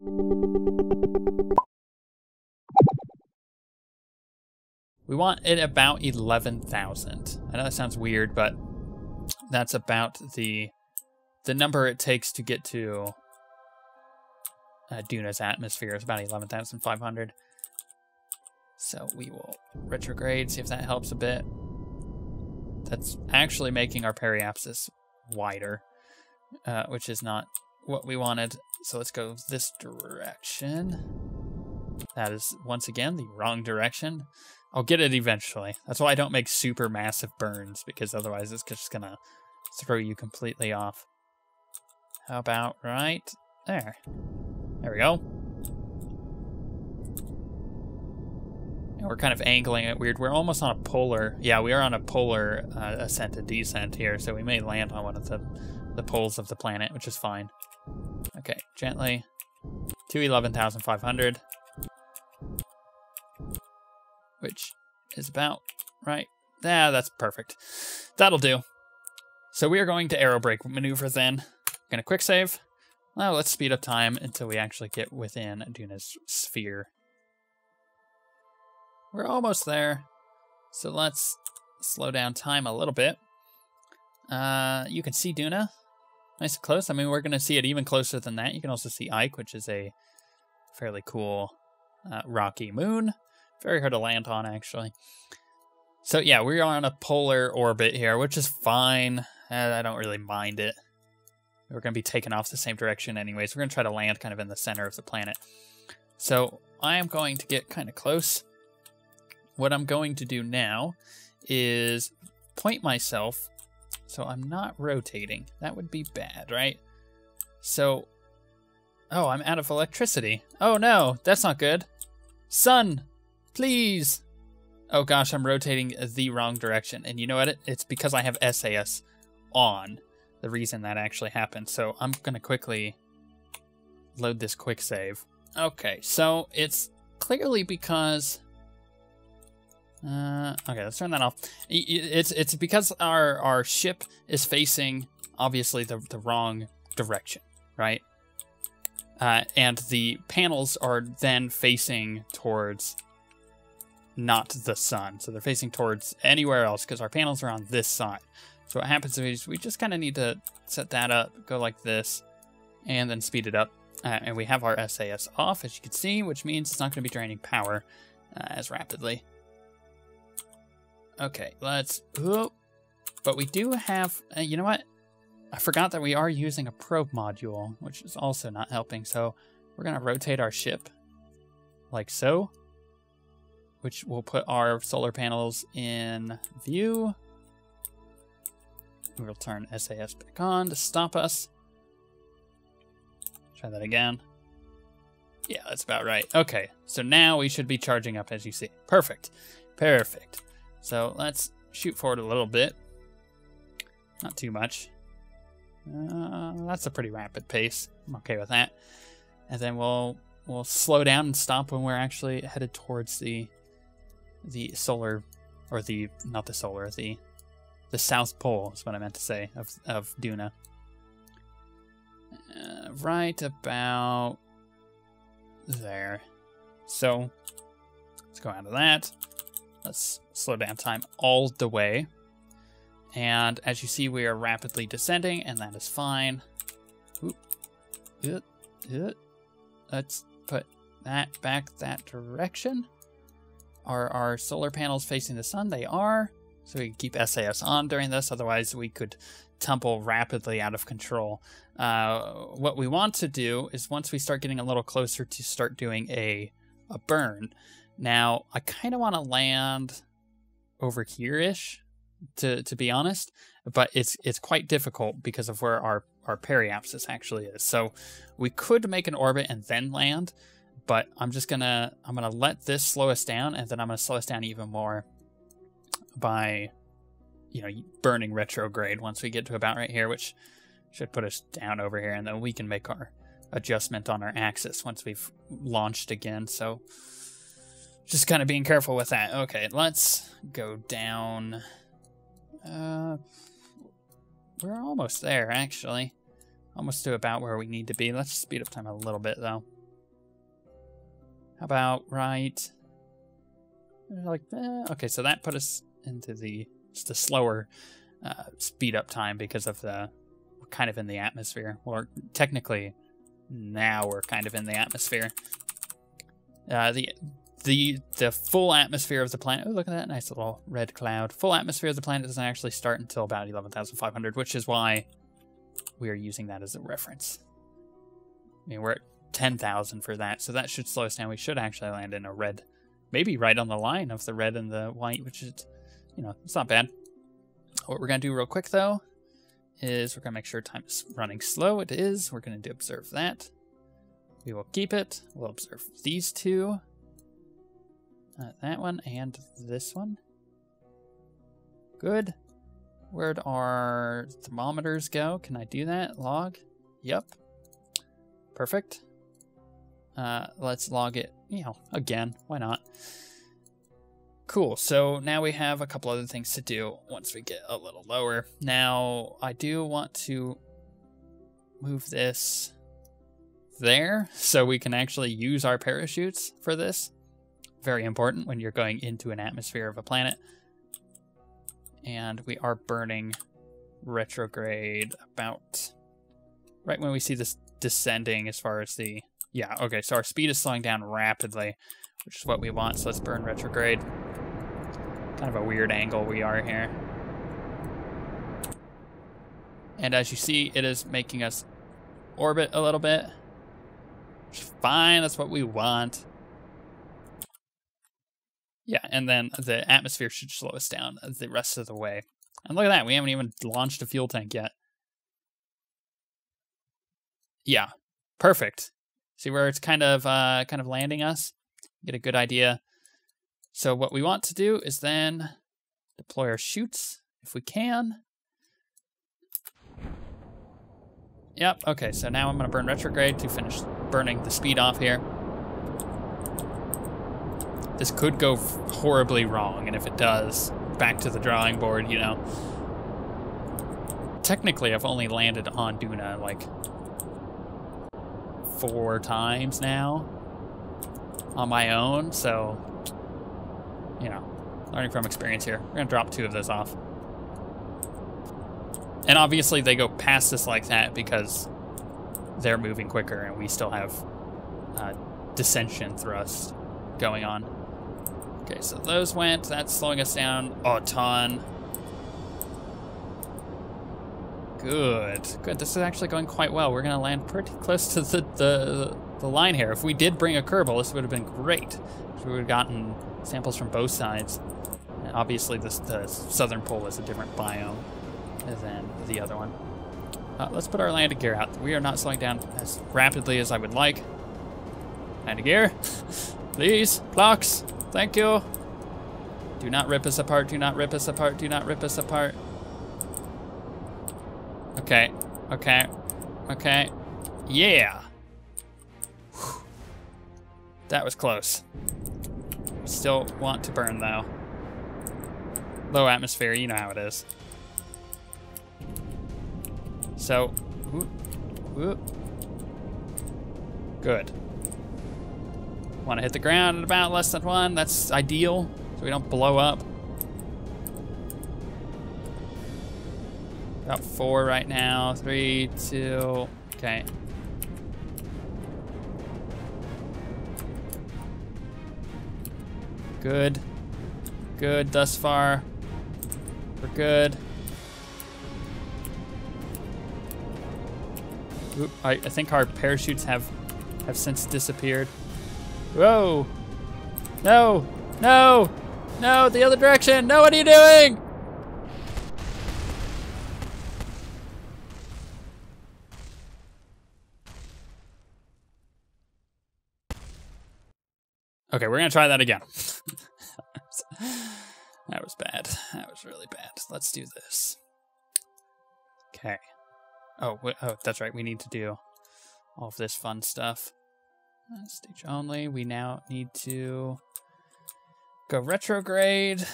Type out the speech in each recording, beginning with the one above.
We want it about 11,000. I know that sounds weird, but that's about the number it takes to get to Duna's atmosphere. Is about 11,500. So we will retrograde, see if that helps a bit. That's actually making our periapsis wider, which is not what we wanted. So let's go this direction. That is, once again, the wrong direction. I'll get it eventually. That's why I don't make super massive burns, because otherwise it's just going to throw you completely off. How about right there? There we go. And we're kind of angling it weird. We're almost on a polar. Yeah, we are on a polar ascent and descent here, so we may land on one of the poles of the planet, which is fine. Okay, gently. To 11,500. Which is about right. Yeah, that's perfect. That'll do. So we are going to aero brake maneuver then. Gonna quick save. Well, let's speed up time until we actually get within Duna's sphere. We're almost there. So let's slow down time a little bit. You can see Duna. Nice and close. I mean, we're gonna see it even closer than that. You can also see Ike, which is a fairly cool rocky moon. Very hard to land on, actually. So yeah, we are on a polar orbit here, which is fine. I don't really mind it. We're going to be taken off the same direction anyways. We're going to try to land kind of in the center of the planet. So I am going to get kind of close. What I'm going to do now is point myself so I'm not rotating. That would be bad, right? So, oh, I'm out of electricity. Oh no, that's not good. Sun! Please! Oh gosh, I'm rotating the wrong direction. And you know what? It's because I have SAS on, the reason that actually happened. So I'm going to quickly load this quick save. Okay, so it's clearly because... okay, let's turn that off. It's because our ship is facing, obviously, the wrong direction, right? And the panels are then facing towards... not the sun. So they're facing towards anywhere else because our panels are on this side. So what happens is we just kind of need to set that up, go like this, and then speed it up. And we have our SAS off, as you can see, which means it's not going to be draining power as rapidly. Okay, let's... Whoop. But we do have... you know what? I forgot that we are using a probe module, which is also not helping. So we're going to rotate our ship like so, which will put our solar panels in view. We'll turn SAS back on to stop us. Try that again. Yeah, that's about right. Okay, so now we should be charging up, as you see. Perfect. Perfect. So let's shoot forward a little bit. Not too much. That's a pretty rapid pace. I'm okay with that. And then we'll slow down and stop when we're actually headed towards the solar, or not the solar, the South Pole is what I meant to say, of Duna. Right about there. So let's go out of that. Let's slow down time all the way. And as you see, we are rapidly descending, and that is fine. Let's put that back that direction. Are our solar panels facing the sun? They are. So we can keep SAS on during this, otherwise we could tumble rapidly out of control. What we want to do is, once we start getting a little closer, to start doing a burn. Now, I kind of want to land over here-ish, to be honest, but it's quite difficult because of where our periapsis actually is. So we could make an orbit and then land, but I'm gonna let this slow us down, and then I'm gonna slow us down even more by, burning retrograde once we get to about right here, which should put us down over here, and then we can make our adjustment on our axis once we've launched again. So just kind of being careful with that. Okay, let's go down. We're almost there, actually. Almost to about where we need to be. Let's speed up time a little bit, though. How about right... like that? Okay, so that put us into just the slower speed up time because of we're kind of in the atmosphere. Or technically, now we're kind of in the atmosphere. The full atmosphere of the planet... Oh, look at that nice little red cloud. Full atmosphere of the planet doesn't actually start until about 11,500, which is why we are using that as a reference. I mean, we're at 10,000 for that, so that should slow us down. We should actually land in a red... Maybe right on the line of the red and the white, which is, it's not bad. What we're going to do real quick, though, is we're going to make sure time is running slow. It is. We're going to observe that. We will keep it. We'll observe these two. That one and this one. Good. Where'd our thermometers go? Can I do that? Log? Yep. Perfect. Let's log it, again. Why not? Cool. So now we have a couple other things to do once we get a little lower. Now, I do want to move this there so we can actually use our parachutes for this. Very important when you're going into an atmosphere of a planet. And we are burning retrograde about right when we see this descending as far as the... Yeah, okay, so our speed is slowing down rapidly, which is what we want, so let's burn retrograde. Kind of a weird angle we are here. And as you see, it is making us orbit a little bit. Which is fine, that's what we want. Yeah, and then the atmosphere should slow us down the rest of the way. And look at that, we haven't even launched a fuel tank yet. Yeah, perfect. See where it's kind of landing us? Get a good idea. So what we want to do is then deploy our chutes if we can. Yep, okay, so now I'm going to burn retrograde to finish burning the speed off here. This could go horribly wrong, and if it does, back to the drawing board, Technically, I've only landed on Duna, like, 4 times now on my own, so learning from experience here. We're gonna drop 2 of those off, and obviously they go past us like that because they're moving quicker and we still have dissension thrust going on. Okay, so those went. That's slowing us down a ton. Good. This is actually going quite well. We're going to land pretty close to the line here. If we did bring a Kerbal, this would have been great. We would have gotten samples from both sides. And obviously, the southern pole is a different biome than the other one. Let's put our landing gear out. We are not slowing down as rapidly as I would like. Landing gear. Please, clocks. Thank you. Do not rip us apart. Do not rip us apart. Do not rip us apart. Okay, okay, okay. Yeah! Whew. That was close. Still want to burn, though. Low atmosphere, you know how it is. So, whoop, whoop. Good. Want to hit the ground at about less than 1. That's ideal, so we don't blow up. About 4 right now. 3, 2. Okay. Good. Good thus far. We're good. Oop, I think our parachutes have since disappeared. Whoa! No! No! No! The other direction! No, what are you doing? Okay, we're gonna try that again. That was bad. That was really bad. Let's do this. Okay. Oh, that's right. We need to do all of this fun stuff. Stage only. We now need to go retrograde,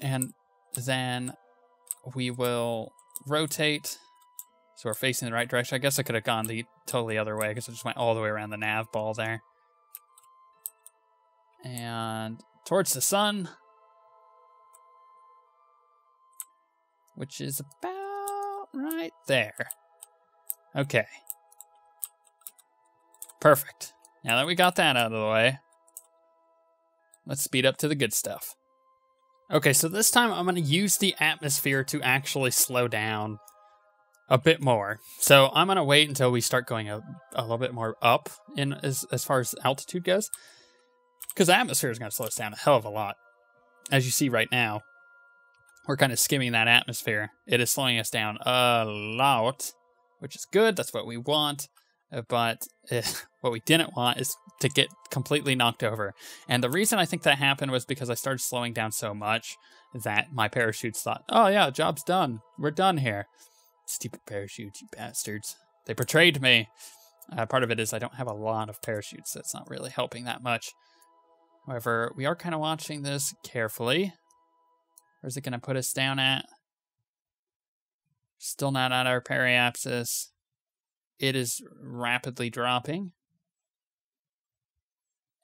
and then we will rotate so we're facing the right direction. I guess I could have gone the totally other way because I just went all the way around the nav ball there. And towards the sun, which is about right there. Okay. Perfect. Now that we got that out of the way, let's speed up to the good stuff. Okay, so this time I'm going to use the atmosphere to actually slow down a bit more. So I'm going to wait until we start going a little bit more up in as far as altitude goes. Because the atmosphere is going to slow us down a hell of a lot. As you see right now, we're kind of skimming that atmosphere. It is slowing us down a lot, which is good. That's what we want. But what we didn't want is to get completely knocked over. And the reason I think that happened was because I started slowing down so much that my parachutes thought, oh yeah, job's done. We're done here. Stupid parachutes, you bastards. They betrayed me. Part of it is I don't have a lot of parachutes. That's not really helping that much. However, we are kind of watching this carefully. Where's it going to put us down at? Still not at our periapsis. It is rapidly dropping.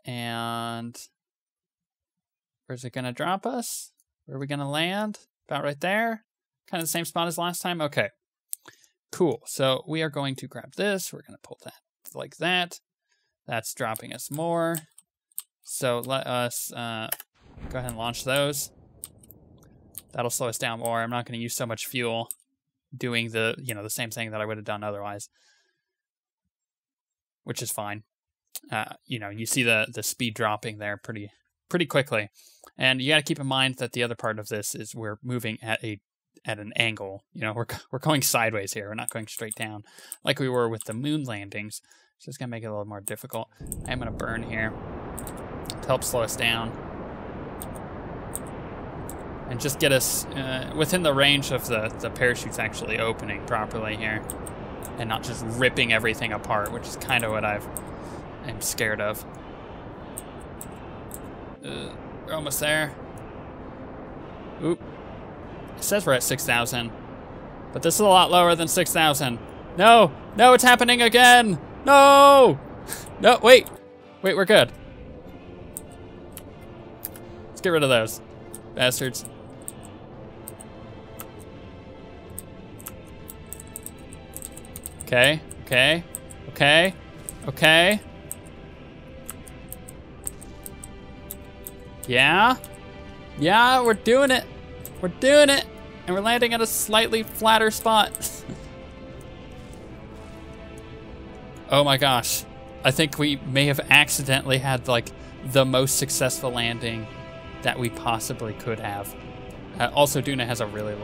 And where's it going to drop us? Where are we going to land? About right there? Kind of the same spot as last time? Okay. Cool. So we are going to grab this. We're going to pull that like that. That's dropping us more. So let us go ahead and launch those. That'll slow us down more. I'm not going to use so much fuel doing the same thing that I would have done otherwise, which is fine. You see the speed dropping there pretty quickly, and you got to keep in mind that the other part of this is we're moving at an angle. We're going sideways here. We're not going straight down like we were with the moon landings. So it's gonna make it a little more difficult. I'm gonna burn here to help slow us down and just get us within the range of the parachutes actually opening properly here, and not just ripping everything apart, which is kind of what I'm scared of. We're almost there. Oop. It says we're at 6,000, but this is a lot lower than 6,000. No, it's happening again. No, wait, we're good. Let's get rid of those bastards. Okay. Yeah, we're doing it. And we're landing at a slightly flatter spot. Oh my gosh. I think we may have accidentally had like the most successful landing that we possibly could have. Also, Duna has a really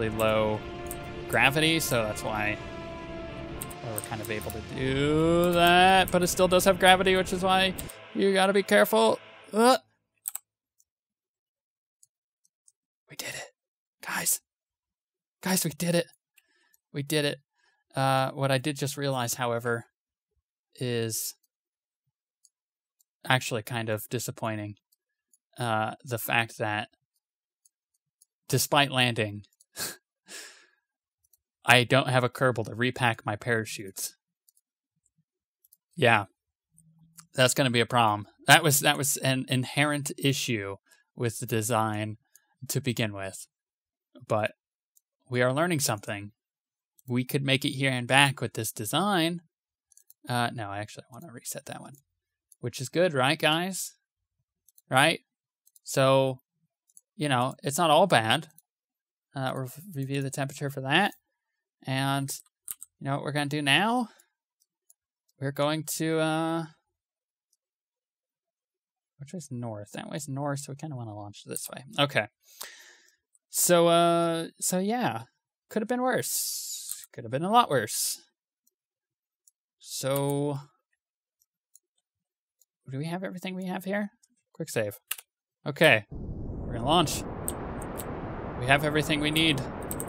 low gravity, so that's why we're kind of able to do that. But it still does have gravity, which is why you gotta be careful. We did it. Guys, we did it. What I did just realize, however, is actually kind of disappointing. The fact that despite landing, I don't have a Kerbal to repack my parachutes. Yeah, that's going to be a problem. That was an inherent issue with the design to begin with. But we are learning something. We could make it here and back with this design. No, I actually want to reset that one, which is good, right, guys? Right? So, it's not all bad. We'll review the temperature for that. And, what we're going to do now? We're going to, which way's north? That way's north, so we kind of want to launch this way. Okay. So yeah. Could have been worse. Could have been a lot worse. So, do we have everything we have here? Quick save. Okay. We're going to launch. We have everything we need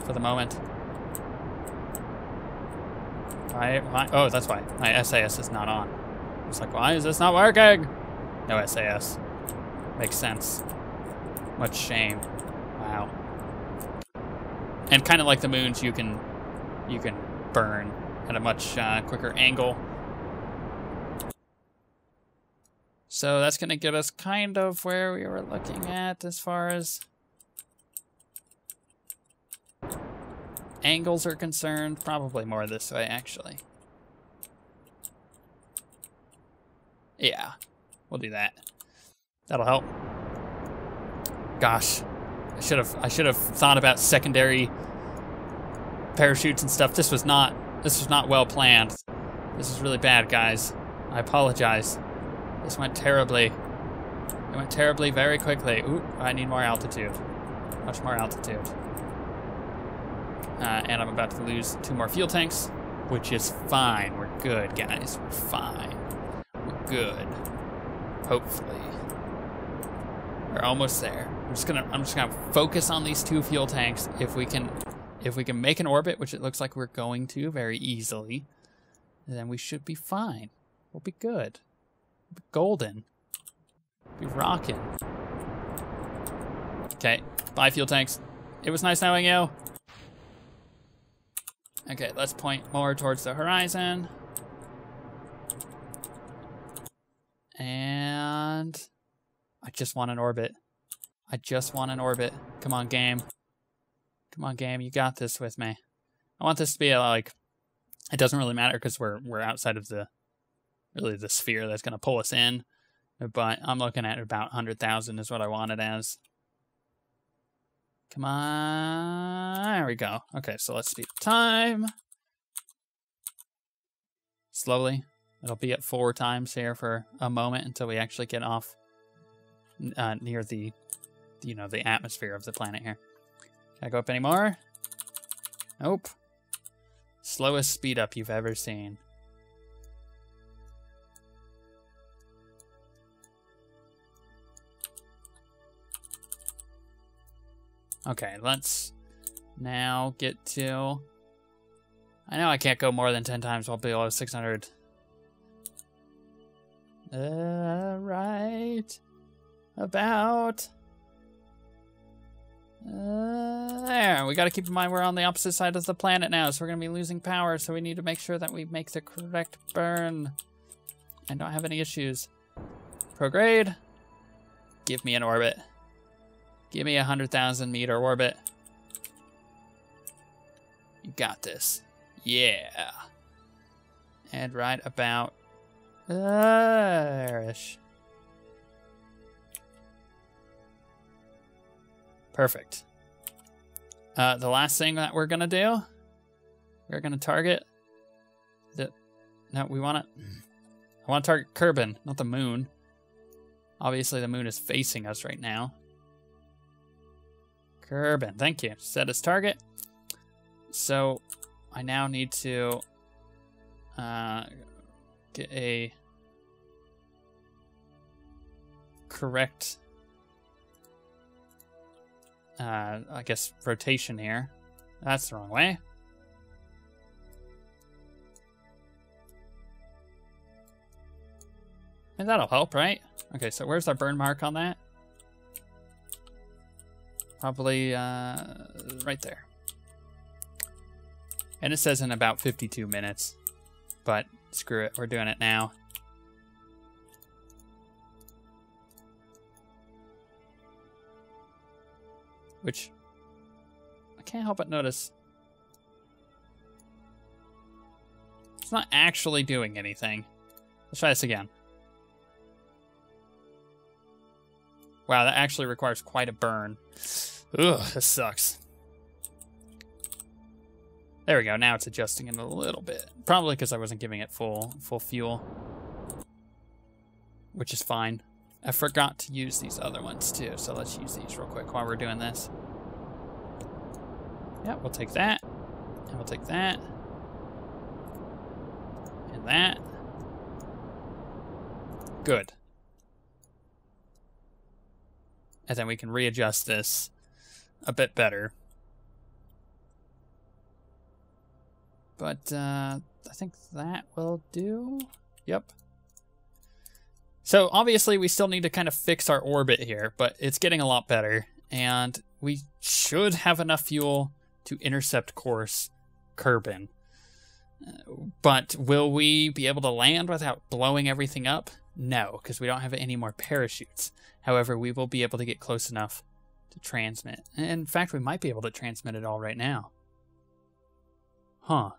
for the moment. Oh, that's why. My SAS is not on. It's like, why is this not working? No SAS. Makes sense. Much shame. Wow. And kind of like the moons, you can burn at a much quicker angle. So that's going to get us kind of where we were looking at as far as angles are concerned. Probably more this way, actually. Yeah, we'll do that. That'll help. Gosh, I should have thought about secondary parachutes and stuff. This was not well planned. This is really bad, guys. I apologize. This went terribly. It went terribly very quickly. Ooh, I need more altitude. Much more altitude. And I'm about to lose 2 more fuel tanks, which is fine. We're good, guys. We're fine. We're good. Hopefully. We're almost there. I'm just gonna focus on these 2 fuel tanks. If we can make an orbit, which it looks like we're going to very easily, then we should be fine. We'll be good. We'll be golden. We'll be rocking. Okay, bye fuel tanks. It was nice knowing you. Okay, let's point more towards the horizon. And I just want an orbit. I just want an orbit. Come on, game. Come on, game. You got this with me. I want this to be like, it doesn't really matter because we're outside of the sphere that's going to pull us in. But I'm looking at about 100,000 is what I want it as. Come on. There we go. Okay, so let's speed up time. Slowly. It'll be at 4 times here for a moment until we actually get off near the, the atmosphere of the planet here. Can I go up any more? Nope. Slowest speed up you've ever seen. Okay, let's now get to... I know I can't go more than 10 times while below 600. Right about... there. We got to keep in mind we're on the opposite side of the planet now, so we're going to be losing power, so we need to make sure that we make the correct burn and don't have any issues. Prograde. Give me an orbit. Give me a 100,000 meter orbit. You got this. Yeah. And right about there-ish. Perfect. The last thing that we're gonna do, we're gonna target the. No, we want to. I want to target Kerbin, not the moon. Obviously, the moon is facing us right now. Kerbin, thank you. Set as target. So, I now need to get a correct, I guess, rotation here. That's the wrong way. And that'll help, right? Okay, so where's our burn mark on that? Probably right there. And it says in about 52 minutes. But screw it, we're doing it now. Which I can't help but notice. It's not actually doing anything. Let's try this again. Wow, that actually requires quite a burn. Ugh, this sucks. There we go. Now it's adjusting it a little bit. Probably because I wasn't giving it full fuel. Which is fine. I forgot to use these other ones too, so let's use these real quick while we're doing this. Yeah, we'll take that. And we'll take that. And that. Good. And then we can readjust this a bit better. But I think that will do. Yep. So obviously we still need to kind of fix our orbit here, but it's getting a lot better. And we should have enough fuel to intercept course Kerbin. But will we be able to land without blowing everything up? No, because we don't have any more parachutes. However, we will be able to get close enough to transmit. In fact, we might be able to transmit it all right now. Huh.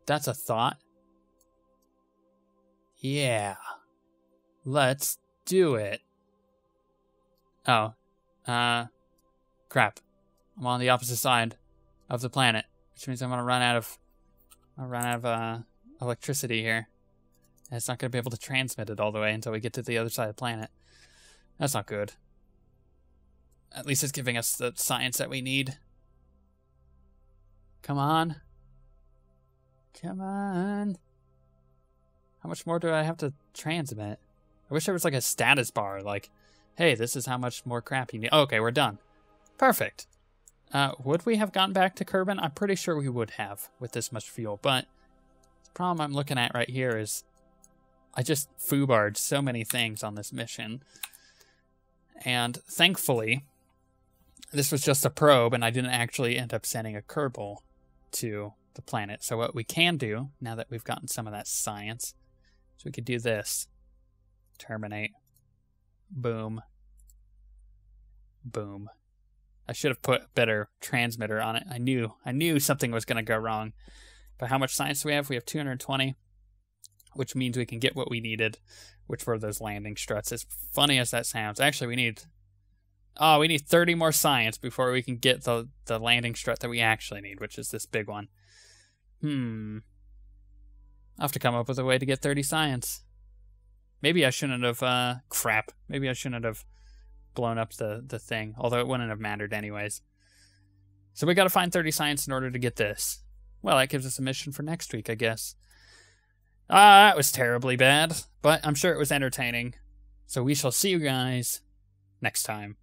That's a thought. Yeah. Let's do it. Oh. Crap. I'm on the opposite side of the planet, which means I'm gonna run out of electricity here. And it's not gonna be able to transmit it all the way until we get to the other side of the planet. That's not good. At least it's giving us the science that we need. Come on. Come on. How much more do I have to transmit? I wish there was like a status bar, like, hey, this is how much more crap you need. Oh, okay, we're done. Perfect. Would we have gotten back to Kerbin? I'm pretty sure we would have with this much fuel, but the problem I'm looking at right here is I just foobarred so many things on this mission. And thankfully, this was just a probe, and I didn't actually end up sending a Kerbal to the planet. So what we can do, now that we've gotten some of that science, is we could do this. Terminate. Boom. Boom. I should have put a better transmitter on it. I knew something was going to go wrong. But how much science do we have? We have 220, which means we can get what we needed, which were those landing struts. As funny as that sounds, actually we need 30 more science before we can get the landing strut that we actually need, which is this big one. I'll have to come up with a way to get 30 science. Maybe I shouldn't have, crap. Maybe I shouldn't have blown up the thing, although it wouldn't have mattered anyways. So we gotta find 30 science in order to get this. Well, that gives us a mission for next week, I guess. That was terribly bad, but I'm sure it was entertaining. So we shall see you guys next time.